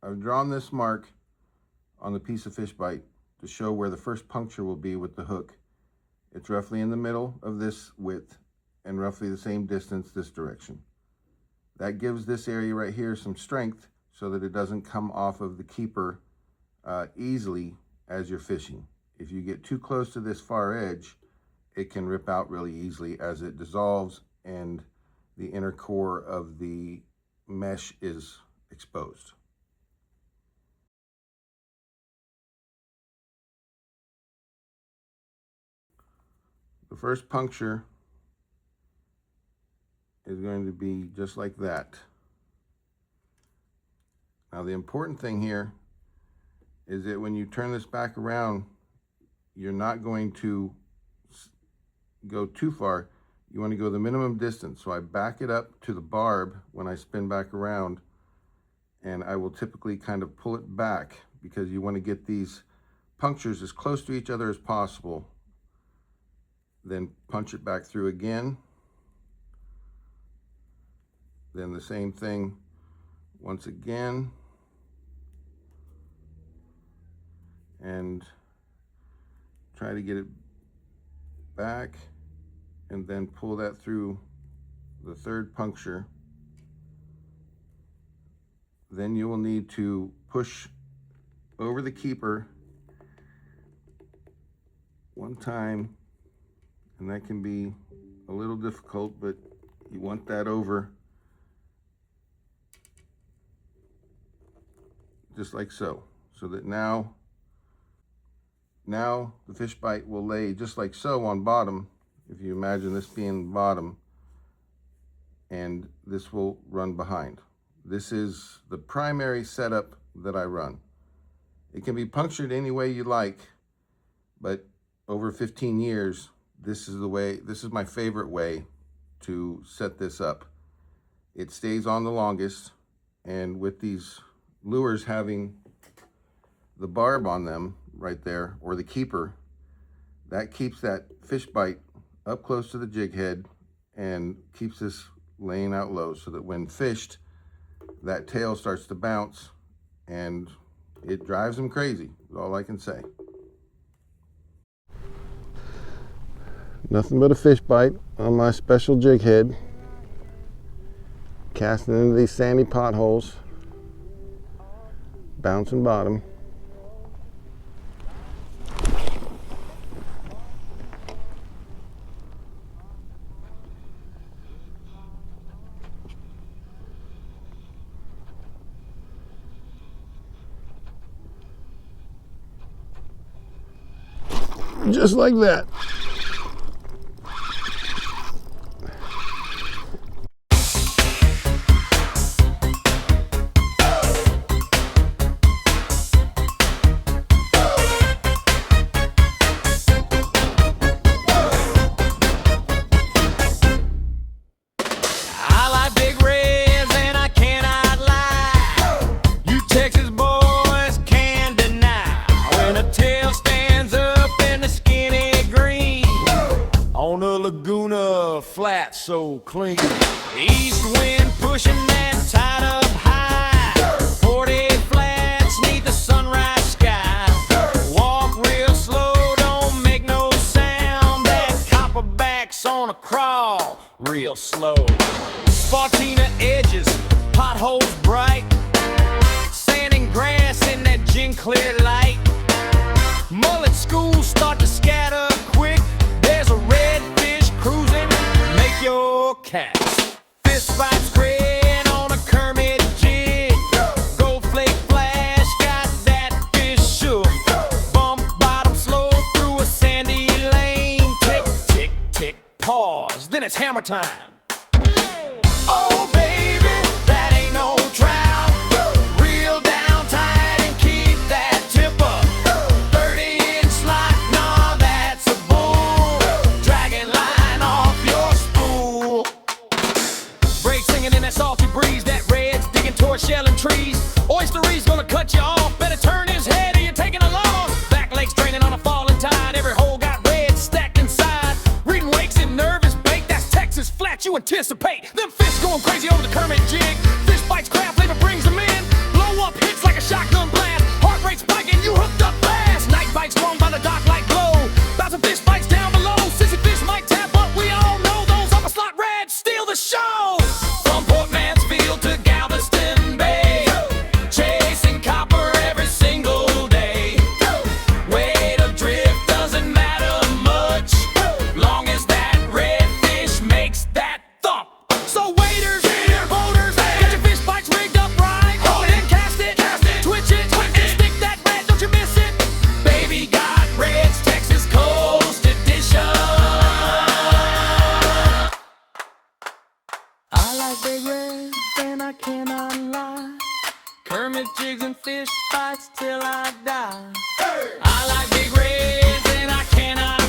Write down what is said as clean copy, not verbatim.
I've drawn this mark on the piece of fish bite to show where the first puncture will be with the hook. It's roughly in the middle of this width and roughly the same distance this direction. That gives this area right here some strength so that it doesn't come off of the keeper easily as you're fishing. If you get too close to this far edge, it can rip out really easily as it dissolves and the inner core of the mesh is exposed. The first puncture is going to be just like that. Now the important thing here is that when you turn this back around, you're not going to go too far. You want to go the minimum distance. So I back it up to the barb when I spin back around, and I will typically kind of pull it back because you want to get these punctures as close to each other as possible. Then punch it back through again. Then the same thing once again. And try to get it back and then pull that through the third puncture. Then you will need to push over the keeper one time, and that can be a little difficult, but you want that over just like so, so that now the fish bite will lay just like so on bottom. If you imagine this being bottom, and this will run behind. This is the primary setup that I run. It can be punctured any way you like, but over 15 years, this is my favorite way to set this up. It stays on the longest, and with these lures having the barb on them right there, or the keeper, that keeps that fish bite up close to the jig head and keeps this laying out low so that when fished, that tail starts to bounce and it drives them crazy, is all I can say. Nothing but a fish bite on my special jig head, casting into these sandy potholes, bouncing bottom. Just like that. Flat so clean, east wind pushing that tide up high, 40 flats neath the sunrise sky, walk real slow, don't make no sound, that copperback's on a crawl real slow, Spartina edges, potholes bright, sand and grass in that gin clear light, mullet schools start to scatter quick, there's a redfish cruising your cats. Fishbites grin on a Curmit jig. Gold flake flash got that fish shook. Bump bottom slow through a sandy lane. Tick, tick, tick, pause. Then it's hammer time. Oh baby, that ain't no trout. Reel down tight and keep that tip up. 30-inch slot, nah, that's a bull. Dragging line off your spool. Break singing in that salty breeze. That red's digging towards shelling trees. Oyster Reed's gonna cut you off. Better turn his head or you're taking along. Back legs draining on a falling tide. Every hole got red stacked inside. Reading wakes and nervous bait. That's Texas flat. You shotgun blast. Heart rate spiking, you hooked up fast. Night bite strong by the dock like glow. Bouncing fish bites down below. Sissy fish might tap, but we all know those upper slot reds steal the show. From Port Mansfield to Galveston Bay, chasing copper every single day. Weight of drift doesn't matter much, long as that redfish makes that thump. So waiters, boaters, get your fish bites rigged up right. Hold it, cast it, twitch it, and stick that red, don't you miss it. Baby got Red's Texas Coast Edition. I like big reds and I cannot lie. Curmit jigs and fish bites till I die. I like big reds and I cannot